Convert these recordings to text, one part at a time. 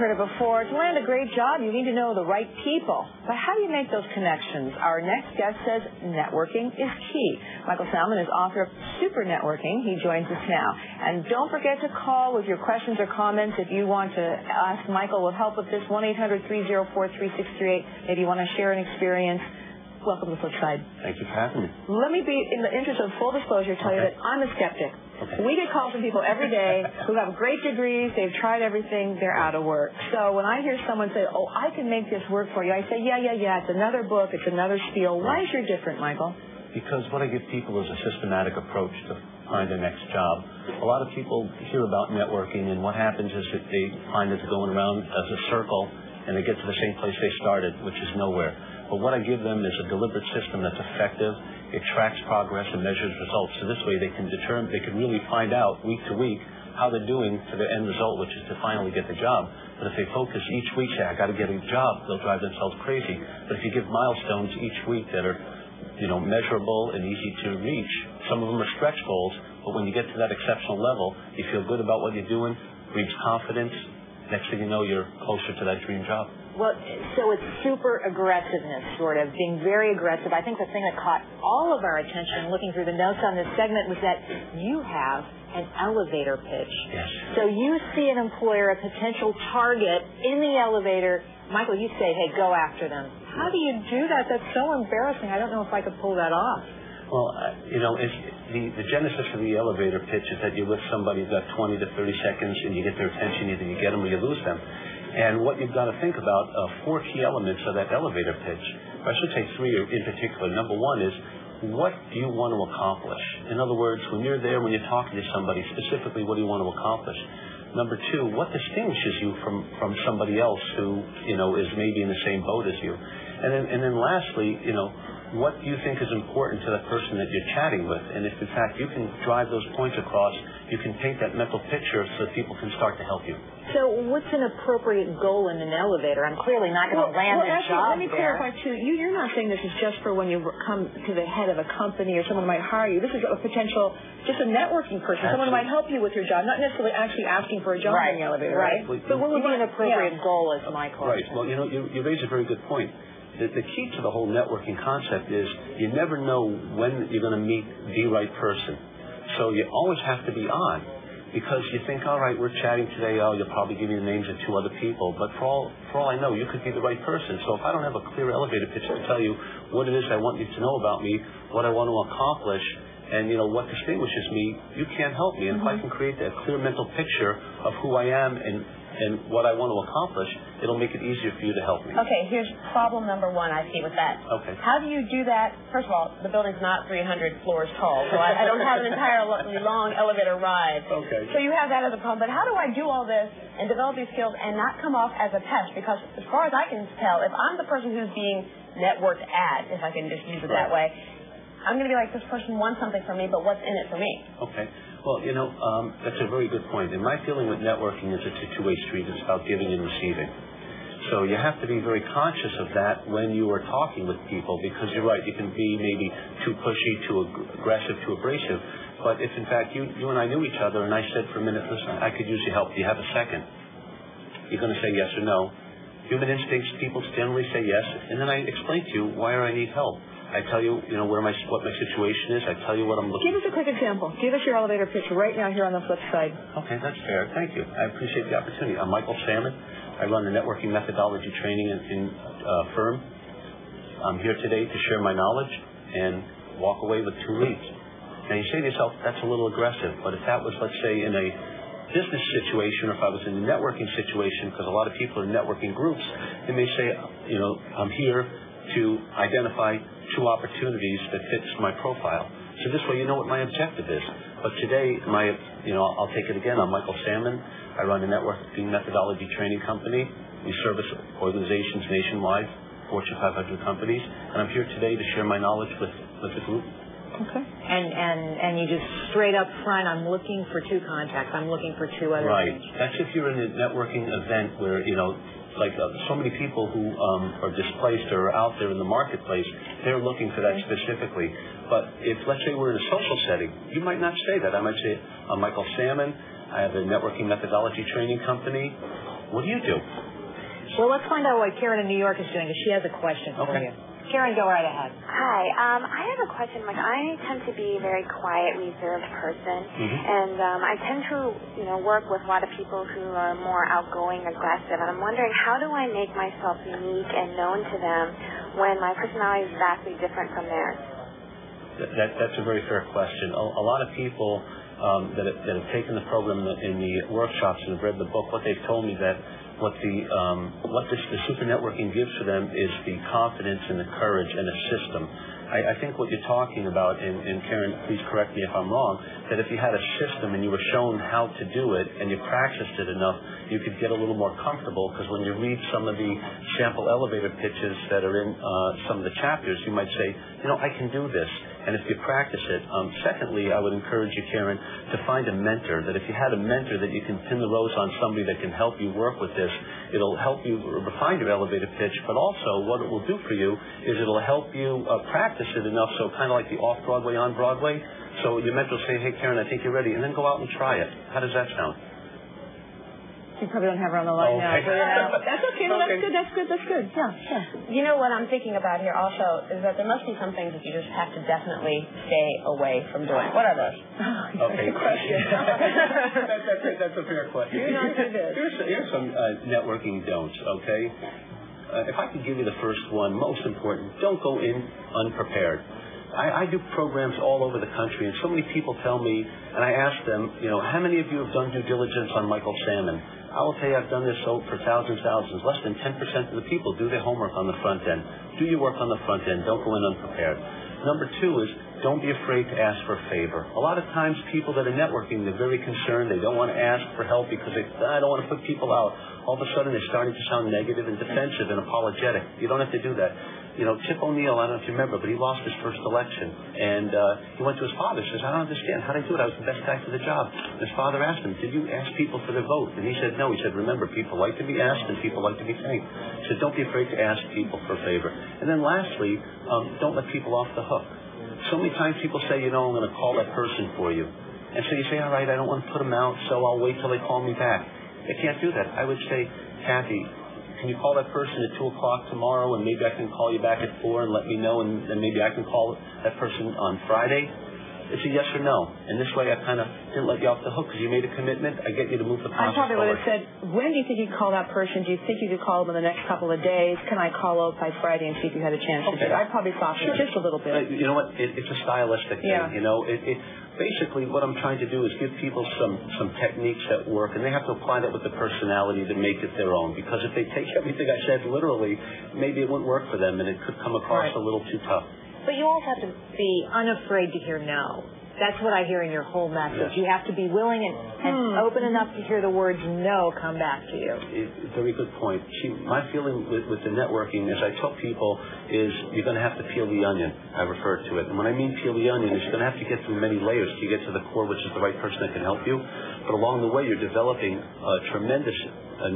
heard it before. To land a great job, you need to know the right people. But how do you make those connections? Our next guest says networking is key. Michael Salmon is author of Super Networking. He joins us now. And don't forget to call with your questions or comments if you want to ask Michael with help with this. 1-800-304-3638. Maybe you want to share an experience. Welcome to the flip side. Thank you for having me. Let me be, in the interest of full disclosure, tell you that I'm a skeptic. Okay. We get calls from people every day who have great degrees, they've tried everything, they're out of work. So when I hear someone say, oh, I can make this work for you, I say, yeah, it's another book, it's another spiel. Why is yours different, Michael? Because what I give people is a systematic approach to find their next job. A lot of people hear about networking, and what happens is that they find it's going around as a circle, and they get to the same place they started, which is nowhere. But what I give them is a deliberate system that's effective. It tracks progress and measures results. So this way they can really find out week to week how they're doing to their end result, which is to finally get the job. But if they focus each week, say, I got to get a job, they'll drive themselves crazy. But if you give milestones each week that are, measurable and easy to reach, some of them are stretch goals, but when you get to that exceptional level, you feel good about what you're doing, breeds confidence. Next thing you know, you're closer to that dream job. Well, so it's super aggressiveness, sort of, being very aggressive. I think the thing that caught all of our attention looking through the notes on this segment was that you have an elevator pitch. Yes. So you see an employer, a potential target in the elevator. Michael, you say, hey, go after them. How do you do that? That's so embarrassing. I don't know if I could pull that off. Well, the genesis of the elevator pitch is that you're with somebody who's got 20 to 30 seconds and you get their attention, either you get them or you lose them. And what you've got to think about, 4 key elements of that elevator pitch, or I should say 3 in particular. Number 1 is, what do you want to accomplish? In other words, when you're there, when you're talking to somebody, specifically, what do you want to accomplish? Number 2, what distinguishes you from somebody else who, is maybe in the same boat as you? And then lastly, what do you think is important to the person that you're chatting with? And if, in fact, you can drive those points across, you can paint that mental picture so that people can start to help you. So what's an appropriate goal in an elevator? I'm clearly not going to land a job. Let me clarify, too. You're not saying this is just for when you come to the head of a company or someone might hire you. This is a potential, just a networking person. Absolutely. Someone might help you with your job, not necessarily actually asking for a job in the elevator, right? So what would be an appropriate goal as my question? Right. Well, you raise a very good point. The key to the whole networking concept is you never know when you're going to meet the right person. So you always have to be on, because you think, all right, we're chatting today, you'll probably give me the names of 2 other people, but for all I know, you could be the right person. So if I don't have a clear elevator pitch to tell you what it is I want you to know about me, what I want to accomplish, and what distinguishes me, you can't help me. And if I can create that clear mental picture of who I am and what I want to accomplish, it'll make it easier for you to help me. Okay, here's problem number 1 I see with that. Okay. How do you do that? First of all, the building's not 300 floors tall, so I don't have an entire long elevator ride. Okay. So you have that as a problem. But how do I do all this and develop these skills and not come off as a pest? Because as far as I can tell, if I'm the person who's being networked at, if I can just use it that way, I'm going to be like, this person wants something from me, but what's in it for me? Okay. Well, that's a very good point. And my feeling with networking is it's a two-way street. It's about giving and receiving. So you have to be very conscious of that when you are talking with people, because you're right, you can be maybe too pushy, too aggressive, too abrasive. But if, in fact, you and I knew each other and I said for a minute, listen, I could use your help. Do you have a second? You're going to say yes or no. Human instincts, people generally say yes. And then I explain to you why I need help. I tell you, what my situation is. I tell you what I'm looking for. Give us a quick example. Give us your elevator pitch right now here on the flip side. Okay, that's fair. Thank you. I appreciate the opportunity. I'm Michael Salmon. I run the networking methodology training firm. I'm here today to share my knowledge and walk away with 2 leads. Now, you say to yourself, that's a little aggressive. But if that was, let's say, in a business situation, or if I was in a networking situation, because a lot of people are in networking groups, they may say, I'm here to identify 2 opportunities that fits my profile. So this way you know what my objective is. But today, I'll take it again. I'm Michael Salmon. I run a networking methodology training company. We service organizations nationwide, Fortune 500 companies. And I'm here today to share my knowledge with the group. Okay. And you just straight up front, I'm looking for 2 contacts. I'm looking for 2 other Right. things. That's if you're in a networking event where, so many people who are displaced or are out there in the marketplace, they're looking for that specifically. But if, let's say, we're in a social setting, you might not say that. I might say, I'm Michael Salmon. I have a networking methodology training company. What do you do? Well, let's find out what Karen in New York is doing, because she has a question for you. Karen, go right ahead. Hi. I have a question. Like, I tend to be a very quiet, reserved person, and I tend to, work with a lot of people who are more outgoing, aggressive. And I'm wondering, how do I make myself unique and known to them when my personality is vastly different from theirs? That's a very fair question. A lot of people that have taken the program in the workshops and have read the book, what they've told me that what the super networking gives to them is the confidence and the courage and a system. I think what you're talking about, and Karen, please correct me if I'm wrong, that if you had a system and you were shown how to do it and you practiced it enough, you could get a little more comfortable, because when you read some of the sample elevator pitches that are in some of the chapters, you might say, I can do this. And if you practice it. Secondly, I would encourage you, Karen, to find a mentor, that if you had a mentor that you can pin the rose on somebody that can help you work with this, it'll help you refine your elevator pitch, but also what it will do for you is it'll help you practice it enough, so kind of like the off-Broadway, on-Broadway. So your mentor will say, hey, Karen, I think you're ready, and then go out and try it. How does that sound? You probably don't have her on the line now. That's okay. No, okay. That's good. Yeah. You know what I'm thinking about here also is that there must be some things that you just have to definitely stay away from doing. What are those? Okay. That's a fair question. Here's some networking don'ts, okay? If I could give you the first one, most important, don't go in unprepared. I do programs all over the country, and so many people tell me, and I ask them, how many of you have done due diligence on Michael Salmon? I will tell you I've done this for thousands. Less than 10% of the people do their homework on the front end. Do your work on the front end. Don't go in unprepared. Number two is don't be afraid to ask for a favor. A lot of times people that are networking, they're very concerned. They don't want to ask for help because I don't want to put people out. All of a sudden they're starting to sound negative and defensive and apologetic. You don't have to do that. Chip O'Neill, I don't know if you remember, but he lost his first election. And he went to his father and says, I don't understand. How did I do it? I was the best guy for the job. And his father asked him, did you ask people for their vote? And he said, no. He said, remember, people like to be asked and people like to be thanked. He said, don't be afraid to ask people for a favor. And then lastly, don't let people off the hook. So many times people say, I'm going to call that person for you. And so you say, all right, I don't want to put them out, so I'll wait till they call me back. They can't do that. I would say, Kathy, can you call that person at 2 o'clock tomorrow, and maybe I can call you back at 4 and let me know, and then maybe I can call that person on Friday? It's a yes or no. And this way I kind of didn't let you off the hook because you made a commitment. I get you to move the process forward. I probably would have said, when do you think you'd call that person? Do you think you could call them in the next couple of days? Can I call up by Friday and see if you had a chance to do it? I'd probably soften it just a little bit. You know what? It's a stylistic thing. Yeah. Basically, what I'm trying to do is give people some techniques that work, and they have to apply that with the personality to make it their own. Because if they take everything I said literally, maybe it wouldn't work for them, and it could come across a little too tough. But you also have to be unafraid to hear no. That's what I hear in your whole message. Yes. You have to be willing and open enough to hear the words no come back to you. Very good point. See, my feeling with the networking, as I tell people, is you're going to have to peel the onion. I refer to it. And when I mean peel the onion, is you're going to have to get through many layers to get to the core, which is the right person that can help you. But along the way, you're developing a tremendous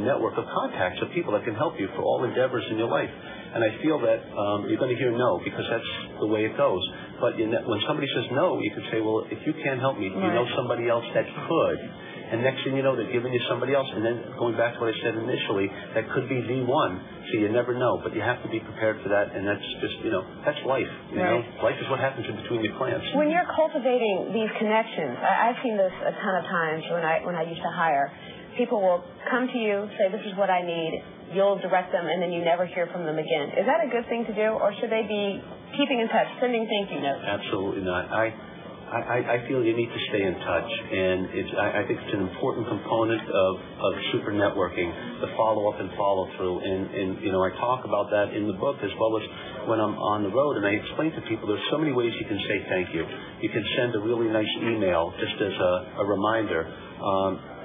network of contacts of people that can help you for all endeavors in your life. And I feel that you're going to hear no, because that's the way it goes. But when somebody says no, you can say, well, if you can't help me, do you know somebody else that could? And next thing you know, they're giving you somebody else. And then going back to what I said initially, that could be the one. So you never know. But you have to be prepared for that. And that's just, that's life. You know? Life is what happens in between your plants. When you're cultivating these connections, I've seen this a ton of times when I used to hire. People will come to you, say, this is what I need. You'll direct them, and then you never hear from them again. Is that a good thing to do, or should they be keeping in touch, sending thank you notes? Absolutely not. I feel you need to stay in touch, and I think it's an important component of super networking, the follow-up and follow-through. And I talk about that in the book as well as when I'm on the road, and I explain to people there's so many ways you can say thank you. You can send a really nice email just as a reminder.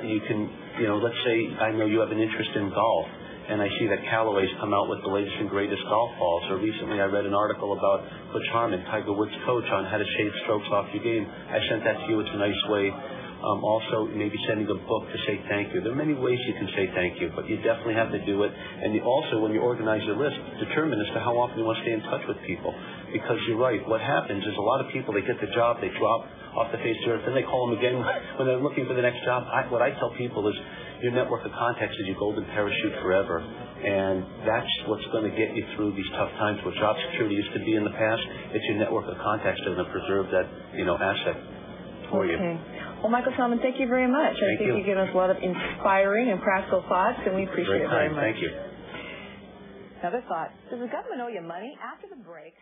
You can, let's say I know you have an interest in golf, and I see that Callaway's come out with the latest and greatest golf balls. Or recently I read an article about Butch Harmon, Tiger Woods' coach, on how to shave strokes off your game. I sent that to you. It's a nice way. Also, maybe sending a book to say thank you. There are many ways you can say thank you, but you definitely have to do it. And also, when you organize your list, determine as to how often you want to stay in touch with people. Because you're right. What happens is a lot of people, they get the job, they drop off the face of the earth, then they call them again when they're looking for the next job. What I tell people is, Your network of contacts is your golden parachute forever, and that's what's going to get you through these tough times. What job security used to be in the past, it's your network of contacts that's going to preserve that, asset for you. Well, Michael Salmon, thank you very much. I think you've given us a lot of inspiring and practical thoughts, and we appreciate it very much. Thank you. Another thought. Does the government owe you money? After the break...